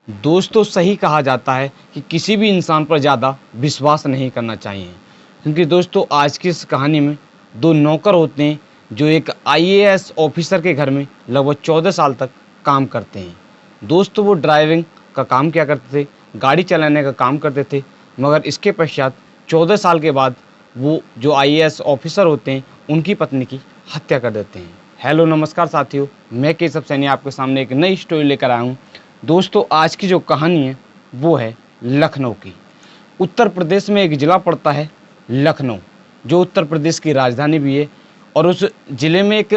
दोस्तों सही कहा जाता है कि किसी भी इंसान पर ज़्यादा विश्वास नहीं करना चाहिए, क्योंकि दोस्तों आज की इस कहानी में दो नौकर होते हैं जो एक आईएएस ऑफिसर के घर में लगभग 14 साल तक काम करते हैं। दोस्तों वो ड्राइविंग का काम किया करते थे, गाड़ी चलाने का काम करते थे, मगर इसके पश्चात 14 साल के बाद वो जो आईएएस ऑफिसर होते हैं उनकी पत्नी की हत्या कर देते हैं। हेलो नमस्कार साथियों, मैं केशव सैनी आपके सामने एक नई स्टोरी लेकर आया हूँ। दोस्तों आज की जो कहानी है वो है लखनऊ की। उत्तर प्रदेश में एक ज़िला पड़ता है लखनऊ, जो उत्तर प्रदेश की राजधानी भी है, और उस ज़िले में एक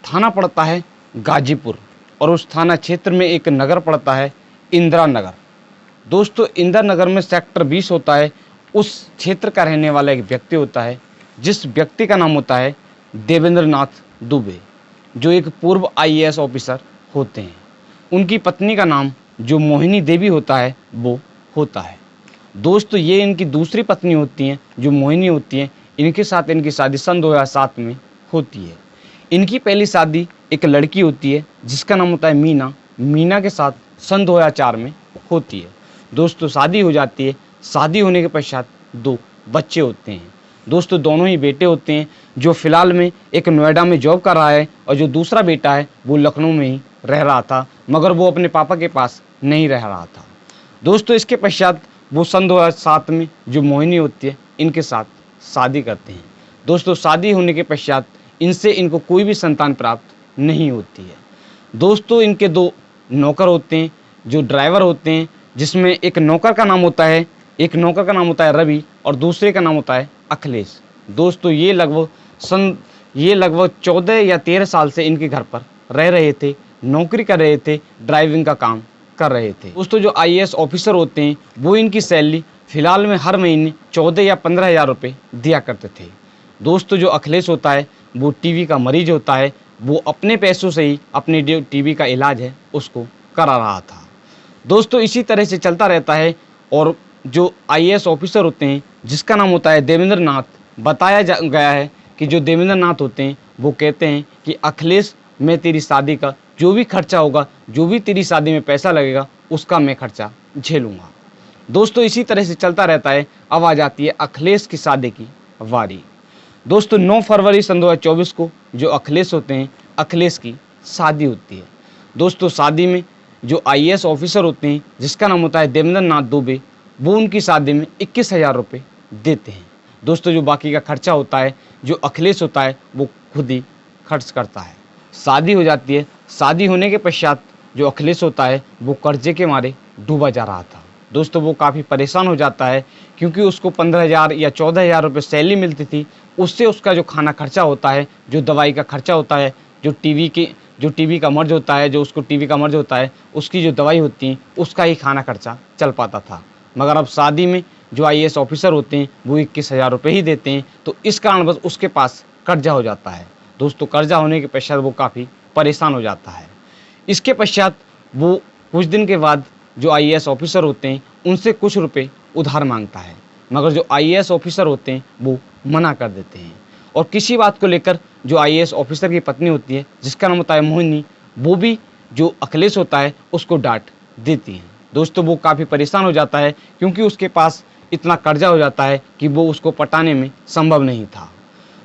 थाना पड़ता है गाजीपुर, और उस थाना क्षेत्र में एक नगर पड़ता है इंदिरा नगर। दोस्तों इंदिरा नगर में सेक्टर 20 होता है। उस क्षेत्र का रहने वाला एक व्यक्ति होता है, जिस व्यक्ति का नाम होता है देवेंद्र नाथ दुबे, जो एक पूर्व आईएएस ऑफिसर होते हैं। उनकी पत्नी का नाम जो मोहिनी देवी होता है वो होता है। दोस्तों ये इनकी दूसरी पत्नी होती हैं जो मोहिनी होती हैं। इनके साथ इनकी शादी सन 2007 में होती है। इनकी पहली शादी एक लड़की होती है जिसका नाम होता है मीना। मीना के साथ सन 2004 में होती है। दोस्तों शादी हो जाती है। शादी होने के पश्चात दो बच्चे होते हैं। दोस्तों दोनों ही बेटे होते हैं, जो फिलहाल में एक नोएडा में जॉब कर रहा है, और जो दूसरा बेटा है वो लखनऊ में ही रह रहा था, मगर वो अपने पापा के पास नहीं रह रहा था। दोस्तों इसके पश्चात वो सन 2007 में जो मोहिनी होती है इनके साथ शादी करते हैं। दोस्तों शादी होने के पश्चात इनको कोई भी संतान प्राप्त नहीं होती है। दोस्तों इनके दो नौकर होते हैं जो ड्राइवर होते हैं, जिसमें एक नौकर का नाम होता है रवि, और दूसरे का नाम होता है अखिलेश। दोस्तों ये लगभग 14 या 13 साल से इनके घर पर रह रहे थे, नौकरी कर रहे थे, ड्राइविंग का काम कर रहे थे। दोस्तों जो आईएएस ऑफिसर होते हैं वो इनकी सैलरी फिलहाल में हर महीने 14 या 15 हज़ार रुपये दिया करते थे। दोस्तों जो अखिलेश होता है वो टीबी का मरीज होता है। वो अपने पैसों से ही अपने जो टीबी का इलाज है उसको करा रहा था। दोस्तों इसी तरह से चलता रहता है, और जो आईएएस ऑफिसर होते हैं जिसका नाम होता है देवेंद्र नाथ, बताया गया है कि जो देवेंद्र नाथ होते हैं वो कहते हैं कि अखिलेश, मैं तेरी शादी का जो भी खर्चा होगा, जो भी तेरी शादी में पैसा लगेगा, उसका मैं खर्चा झेलूंगा। दोस्तों इसी तरह से चलता रहता है। अब आ जाती है अखिलेश की शादी की बारी। दोस्तों 9 फरवरी सन 2024 को जो अखिलेश होते हैं, अखिलेश की शादी होती है। दोस्तों शादी में जो आईएएस ऑफिसर होते हैं जिसका नाम होता है देवेंद्र नाथ दुबे, वो उनकी शादी में 21,000 रुपये देते हैं। दोस्तों जो बाकी का खर्चा होता है जो अखिलेश होता है वो खुद ही खर्च करता है। शादी हो जाती है। शादी होने के पश्चात जो अखिलेश होता है वो कर्जे के मारे डूबा जा रहा था। दोस्तों वो काफ़ी परेशान हो जाता है, क्योंकि उसको 15,000 या 14,000 रुपये सैलरी मिलती थी। उससे उसका जो खाना खर्चा होता है, जो दवाई का खर्चा होता है, जो टीबी का मर्ज होता है, उसकी जो दवाई होती है उसका ही खाना खर्चा चल पाता था। मगर अब शादी में जो आईएएस ऑफिसर होते हैं वो 21,000 रुपये ही देते हैं, तो इस कारणवश उसके पास कर्जा हो जाता है। दोस्तों कर्जा होने के पश्चात वो काफ़ी परेशान हो जाता है। इसके पश्चात वो कुछ दिन के बाद जो आईएएस ऑफिसर होते हैं उनसे कुछ रुपए उधार मांगता है, मगर जो आईएएस ऑफिसर होते हैं वो मना कर देते हैं। और किसी बात को लेकर जो आईएएस ऑफिसर की पत्नी होती है जिसका नाम होता है मोहिनी, वो भी जो अखिलेश होता है उसको डांट देती है। दोस्तों वो काफ़ी परेशान हो जाता है, क्योंकि उसके पास इतना कर्जा हो जाता है कि वो उसको पटाने में संभव नहीं था।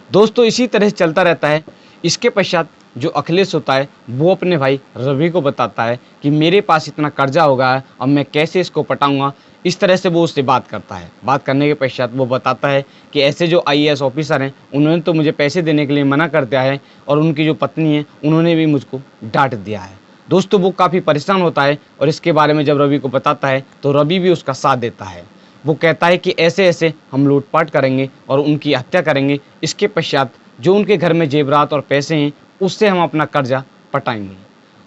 दोस्तों इसी तरह से चलता रहता है। इसके पश्चात जो अखिलेश होता है वो अपने भाई रवि को बताता है कि मेरे पास इतना कर्जा हो गया है, अब मैं कैसे इसको पटाऊंगा। इस तरह से वो उससे बात करता है। बात करने के पश्चात वो बताता है कि ऐसे जो आईएएस ऑफिसर हैं उन्होंने तो मुझे पैसे देने के लिए मना कर दिया है, और उनकी जो पत्नी है उन्होंने भी मुझको डांट दिया है। दोस्तों वो काफ़ी परेशान होता है, और इसके बारे में जब रवि को बताता है तो रवि भी उसका साथ देता है। वो कहता है कि ऐसे ऐसे हम लूटपाट करेंगे और उनकी हत्या करेंगे। इसके पश्चात जो उनके घर में जेवरात और पैसे हैं उससे हम अपना कर्जा पटाएंगे।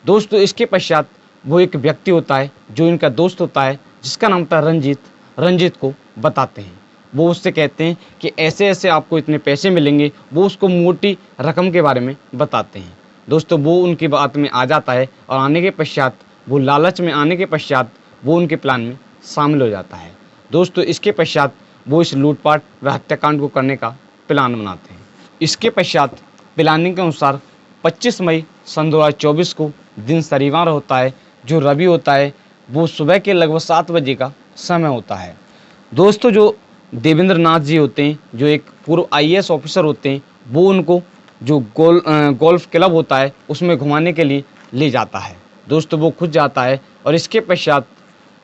दोस्तों इसके पश्चात वो एक व्यक्ति होता है जो इनका दोस्त होता है जिसका नाम था रंजीत को बताते हैं। वो उससे कहते हैं कि ऐसे ऐसे आपको इतने पैसे मिलेंगे। वो उसको मोटी रकम के बारे में बताते हैं। दोस्तों वो उनकी बात में आ जाता है, और आने के पश्चात वो लालच में आने के पश्चात वो उनके प्लान में शामिल हो जाता है। दोस्तों इसके पश्चात वो इस लूटपाट व हत्याकांड को करने का प्लान बनाते हैं। इसके पश्चात प्लानिंग के अनुसार 25 मई सन 2024 को दिन शनिवार होता है। जो रवि होता है वो सुबह के लगभग 7 बजे का समय होता है। दोस्तों जो देवेंद्र नाथ जी होते हैं, जो एक पूर्व आईएएस ऑफिसर होते हैं, वो उनको जो गोल्फ क्लब होता है उसमें घुमाने के लिए ले जाता है। दोस्तों वो खुद जाता है और इसके पश्चात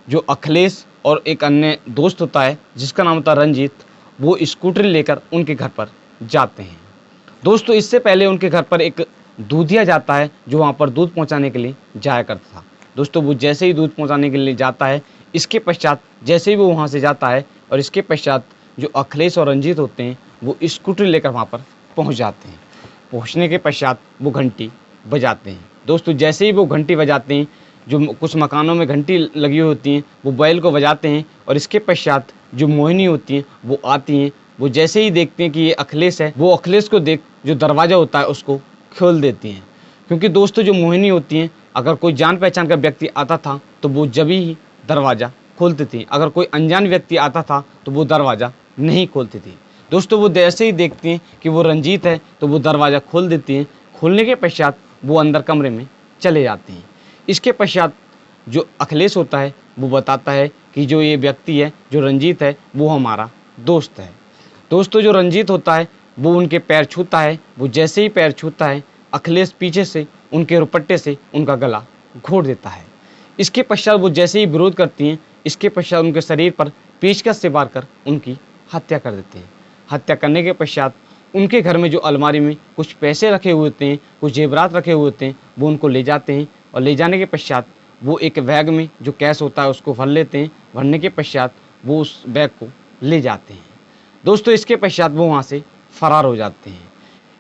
जो अखिलेश और एक अन्य दोस्त होता है जिसका नाम होता है रंजीत, वो स्कूटर लेकर उनके घर पर जाते हैं। दोस्तों इससे पहले उनके घर पर एक दूधिया जाता है जो वहाँ पर दूध पहुँचाने के लिए जाया करता था। दोस्तों वो जैसे ही दूध पहुँचाने के लिए जाता है, इसके पश्चात जैसे ही वो वहाँ से जाता है और इसके पश्चात जो अखिलेश और रंजीत होते हैं वो स्कूटर लेकर वहाँ पर पहुँच जाते हैं। पहुँचने के पश्चात वो घंटी बजाते हैं। दोस्तों जैसे ही वो घंटी बजाते हैं, जो कुछ मकानों में घंटी लगी हुई होती हैं, वो बैल को बजाते हैं और इसके पश्चात जो मोहिनी होती हैं वो आती हैं। वो जैसे ही देखते हैं कि ये अखिलेश है, वो अखिलेश को देख जो दरवाज़ा होता है उसको खोल देती हैं। क्योंकि दोस्तों जो मोहिनी होती हैं, अगर कोई जान पहचान का व्यक्ति आता था तो वो जब ही दरवाज़ा खोलती थी, अगर कोई अनजान व्यक्ति आता था तो वो दरवाज़ा नहीं खोलती थी। दोस्तों वो जैसे ही देखती हैं कि वो रंजीत है तो वो दरवाज़ा खोल देती हैं। खोलने के पश्चात वो अंदर कमरे में चले जाते हैं। इसके पश्चात जो अखिलेश होता है वो बताता है कि जो ये व्यक्ति है, जो रंजीत है, वो हमारा दोस्त है। दोस्तों जो रंजीत होता है वो उनके पैर छूता है। वो जैसे ही पैर छूता है, अखिलेश पीछे से उनके रुपट्टे से उनका गला घोंट देता है। इसके पश्चात वो जैसे ही विरोध करती हैं, इसके पश्चात उनके शरीर पर पेचकस से वार कर उनकी हत्या कर देते हैं। हत्या करने के पश्चात उनके घर में जो अलमारी में कुछ पैसे रखे हुए होते हैं, कुछ जेवरात रखे हुए होते हैं, वो उनको ले जाते हैं और ले जाने के पश्चात वो एक बैग में जो कैश होता है उसको भर लेते हैं। भरने के पश्चात वो उस बैग को ले जाते हैं। दोस्तों इसके पश्चात वो वहाँ से फरार हो जाते हैं।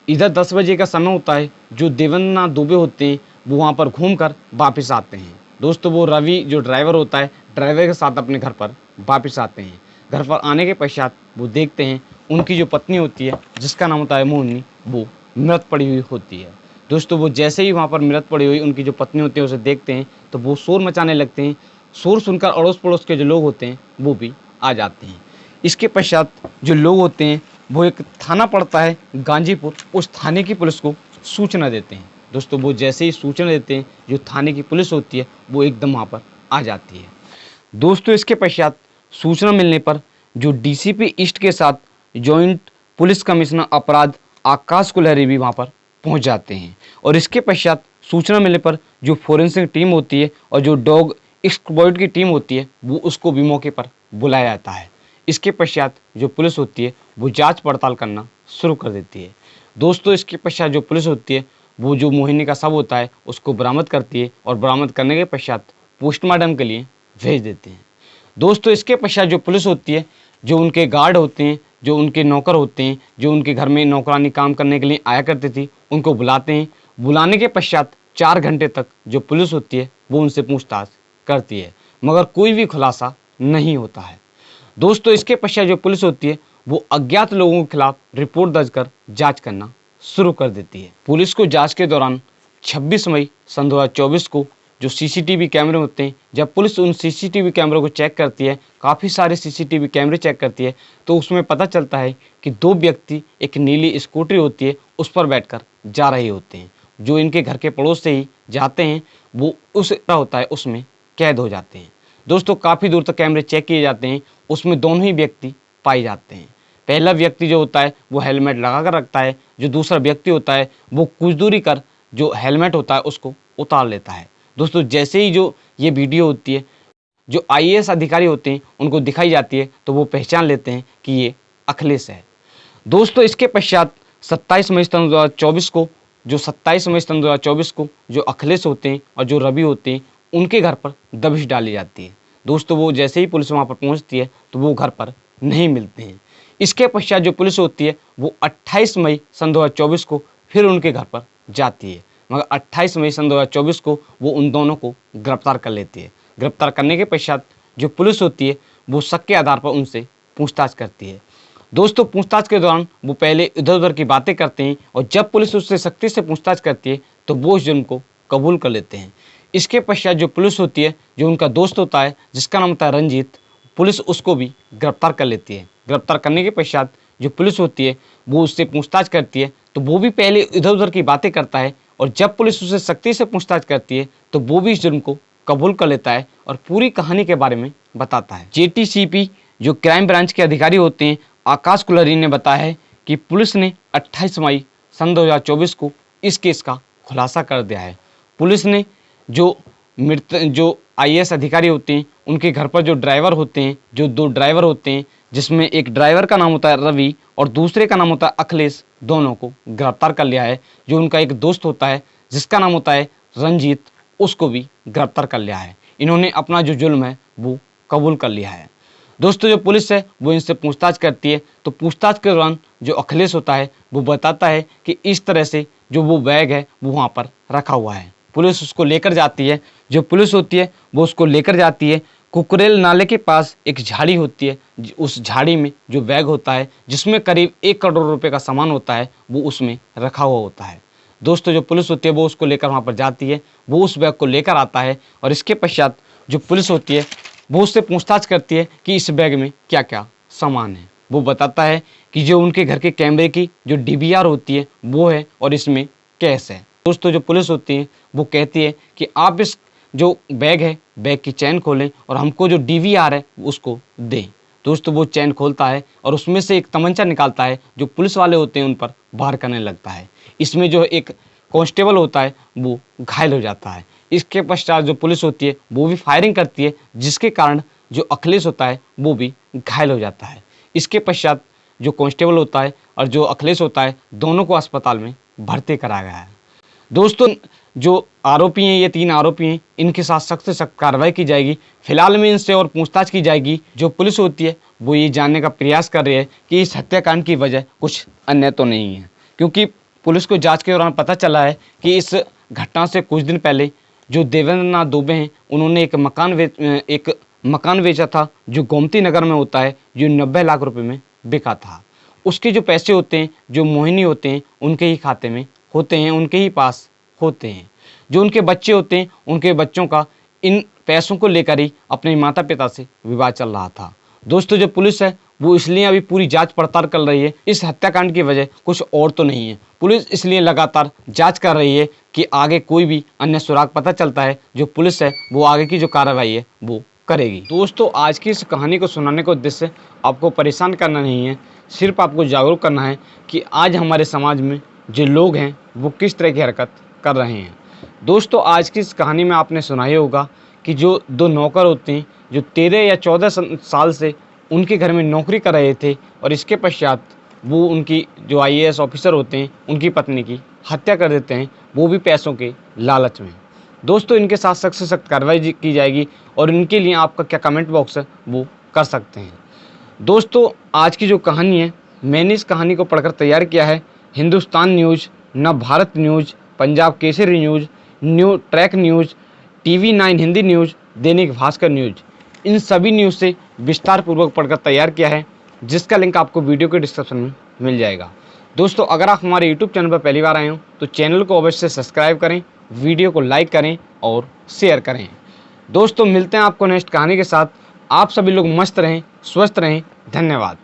इधर 10 बजे का समय होता है। जो देवेंद्र नाथ दुबे होते हैं वो वहाँ पर घूमकर वापस आते हैं। दोस्तों वो रवि जो ड्राइवर होता है, ड्राइवर के साथ अपने घर पर वापस आते हैं। घर पर आने के पश्चात वो देखते हैं उनकी जो पत्नी होती है जिसका नाम होता है मोहिनी, वो मृत पड़ी हुई होती है। दोस्तों वो जैसे ही वहाँ पर मृत पड़ी हुई उनकी जो पत्नी होती है उसे देखते हैं तो वो शोर मचाने लगते हैं। शोर सुनकर अड़ोस पड़ोस के जो लोग होते हैं वो भी आ जाते हैं। इसके पश्चात जो लोग होते हैं वो एक थाना पड़ता है गांजीपुर, उस थाने की पुलिस को सूचना देते हैं। दोस्तों वो जैसे ही सूचना देते हैं, जो थाने की पुलिस होती है वो एकदम वहाँ पर आ जाती है। दोस्तों इसके पश्चात सूचना मिलने पर जो डीसीपी ईस्ट के साथ जॉइंट पुलिस कमिश्नर अपराध आकाश कुलहरी भी वहाँ पर पहुँच जाते हैं। और इसके पश्चात सूचना मिलने पर जो फोरेंसिक टीम होती है और जो डॉग एक्सपर्ट की टीम होती है वो उसको भी मौके पर बुलाया जाता है। इसके पश्चात जो पुलिस होती है वो जांच पड़ताल करना शुरू कर देती है। दोस्तों इसके पश्चात जो पुलिस होती है वो जो मोहिनी का शव होता है उसको बरामद करती है और बरामद करने के पश्चात पोस्टमार्टम के लिए भेज देते हैं। दोस्तों इसके पश्चात जो पुलिस होती है, जो उनके गार्ड होते हैं, जो उनके नौकर होते हैं, जो उनके घर में नौकरानी काम करने के लिए आया करती थी, उनको बुलाते हैं। बुलाने के पश्चात 4 घंटे तक जो पुलिस होती है वो उनसे पूछताछ करती है, मगर कोई भी खुलासा नहीं होता है। दोस्तों इसके पश्चात जो पुलिस होती है वो अज्ञात लोगों के खिलाफ रिपोर्ट दर्ज कर जांच करना शुरू कर देती है। पुलिस को जांच के दौरान 26 मई सन 2024 को जो सीसीटीवी कैमरे होते हैं, जब पुलिस उन सीसीटीवी कैमरों को चेक करती है, काफ़ी सारे सीसीटीवी कैमरे चेक करती है, तो उसमें पता चलता है कि 2 व्यक्ति एक नीली स्कूटरी होती है उस पर बैठकर जा रहे होते हैं। जो इनके घर के पड़ोस से ही जाते हैं वो उस होता है उसमें कैद हो जाते हैं। दोस्तों काफ़ी दूर तक कैमरे चेक किए जाते हैं, उसमें दोनों ही व्यक्ति पाए जाते हैं। पहला व्यक्ति जो होता है वो हेलमेट लगा कर रखता है, जो दूसरा व्यक्ति होता है वो कुछ दूरी कर जो हेलमेट होता है उसको उतार लेता है। दोस्तों जैसे ही जो ये वीडियो होती है, जो आईएएस अधिकारी होते हैं उनको दिखाई जाती है तो वो पहचान लेते हैं कि ये अखिलेश है। दोस्तों इसके पश्चात 27 मई सन 2024 को जो अखिलेश होते हैं और जो रवि होते हैं उनके घर पर दबिश डाली जाती है। दोस्तों वो जैसे ही पुलिस वहाँ पर पहुँचती है तो वो घर पर नहीं मिलते हैं। इसके पश्चात जो पुलिस होती है वो 28 मई सन 2024 को फिर उनके घर पर जाती है, मगर 28 मई सन 2024 को वो उन दोनों को गिरफ्तार कर लेती है। गिरफ्तार करने के पश्चात जो पुलिस होती है वो शक के आधार पर उनसे पूछताछ करती है। दोस्तों पूछताछ के दौरान वो पहले इधर उधर की बातें करते हैं और जब पुलिस उससे सख्ती से पूछताछ करती है तो वो उस जुर्म को कबूल कर लेते हैं। इसके पश्चात जो पुलिस होती है, जो उनका दोस्त होता है जिसका नाम होता है रंजीत, पुलिस उसको भी गिरफ्तार कर लेती है। गिरफ्तार करने के पश्चात जो पुलिस होती है वो उससे पूछताछ करती है तो वो भी पहले इधर उधर की बातें करता है और जब पुलिस उससे सख्ती से पूछताछ करती है तो वो भी इस जुर्म को कबूल कर लेता है और पूरी कहानी के बारे में बताता है। जेटीसीपी जो क्राइम ब्रांच के अधिकारी होते हैं आकाश कुलरी ने बताया है कि पुलिस ने 28 मई सन 2024 को इस केस का खुलासा कर दिया है। पुलिस ने जो आईएएस अधिकारी होते हैं उनके घर पर जो ड्राइवर होते हैं, जो 2 ड्राइवर होते हैं, जिसमें एक ड्राइवर का नाम होता है रवि और दूसरे का नाम होता है अखिलेश, दोनों को गिरफ्तार कर लिया है। जो उनका एक दोस्त होता है जिसका नाम होता है रंजीत, उसको भी गिरफ्तार कर लिया है। इन्होंने अपना जो जुल्म है वो कबूल कर लिया है। दोस्तों जो पुलिस है वो इनसे पूछताछ करती है, तो पूछताछ के दौरान जो अखिलेश होता है वो बताता है कि इस तरह से जो वो बैग है वो वहाँ पर रखा हुआ है। पुलिस उसको लेकर जाती है, जो पुलिस होती है वो उसको लेकर जाती है कुकरेल नाले के पास एक झाड़ी होती है। उस झाड़ी में जो बैग होता है जिसमें करीब 1 करोड़ रुपए का सामान होता है वो उसमें रखा हुआ होता है। दोस्तों जो पुलिस होती है वो उसको लेकर वहाँ पर जाती है, वो उस बैग को लेकर आता है और इसके पश्चात जो पुलिस होती है वो उससे पूछताछ करती है कि इस बैग में क्या क्या सामान है। वो बताता है कि जो उनके घर के कैमरे की जो डीवीआर होती है वो है और इसमें कैश है। दोस्तों जो पुलिस होती है वो कहती है कि आप इस जो बैग है बैग की चैन खोलें और हमको जो डीवीआर है उसको दें। दोस्तों वो चैन खोलता है और उसमें से एक तमंचा निकालता है, जो पुलिस वाले होते हैं उन पर वार करने लगता है। इसमें जो एक कांस्टेबल होता है वो घायल हो जाता है। इसके पश्चात जो पुलिस होती है वो भी फायरिंग करती है, जिसके कारण जो अखिलेश होता है वो भी घायल हो जाता है। इसके पश्चात जो कांस्टेबल होता है और जो अखिलेश होता है दोनों को अस्पताल में भर्ती कराया गया है। दोस्तों जो आरोपी हैं, ये 3 आरोपी हैं, इनके साथ सख्त से सख्त कार्रवाई की जाएगी। फिलहाल में इनसे और पूछताछ की जाएगी। जो पुलिस होती है वो ये जानने का प्रयास कर रही है कि इस हत्याकांड की वजह कुछ अन्य तो नहीं है, क्योंकि पुलिस को जांच के दौरान पता चला है कि इस घटना से कुछ दिन पहले जो देवेंद्र नाथ दुबे हैं उन्होंने एक मकान बेचा था जो गोमती नगर में होता है, जो 90 लाख रुपए में बिका था। उसके जो पैसे होते हैं जो मोहिनी होते हैं उनके ही खाते में होते हैं, उनके ही पास होते हैं। जो उनके बच्चे होते हैं उनके बच्चों का इन पैसों को लेकर ही अपने माता पिता से विवाद चल रहा था। दोस्तों जो पुलिस है वो इसलिए अभी पूरी जांच पड़ताल कर रही है, इस हत्याकांड की वजह कुछ और तो नहीं है। पुलिस इसलिए लगातार जांच कर रही है कि आगे कोई भी अन्य सुराग पता चलता है, जो पुलिस है वो आगे की जो कार्रवाई है वो करेगी। दोस्तों आज की इस कहानी को सुनाने का उद्देश्य आपको परेशान करना नहीं है, सिर्फ आपको जागरूक करना है कि आज हमारे समाज में जो लोग हैं वो किस तरह की हरकत कर रहे हैं। दोस्तों आज की इस कहानी में आपने सुना ही होगा कि जो 2 नौकर होते हैं जो 13 या 14 साल से उनके घर में नौकरी कर रहे थे और इसके पश्चात वो उनकी जो आईएएस ऑफिसर होते हैं उनकी पत्नी की हत्या कर देते हैं, वो भी पैसों के लालच में। दोस्तों इनके साथ सख्त से सख्त कार्रवाई की जाएगी और इनके लिए आपका क्या कमेंट बॉक्स है वो कर सकते हैं। दोस्तों आज की जो कहानी है मैंने इस कहानी को पढ़कर तैयार किया है Hindustan news, Navbharat news, Punjab Kesari news, new track news, TV9 Hindi news, Dainik Bhaskar news, इन सभी न्यूज़ से विस्तार पूर्वक पढ़कर तैयार किया है, जिसका लिंक आपको वीडियो के डिस्क्रिप्शन में मिल जाएगा। दोस्तों अगर आप हमारे यूट्यूब चैनल पर पहली बार आए हो तो चैनल को अवश्य सब्सक्राइब करें, वीडियो को लाइक करें और शेयर करें। दोस्तों मिलते हैं आपको नेक्स्ट कहानी के साथ। आप सभी लोग मस्त रहें, स्वस्थ रहें। धन्यवाद।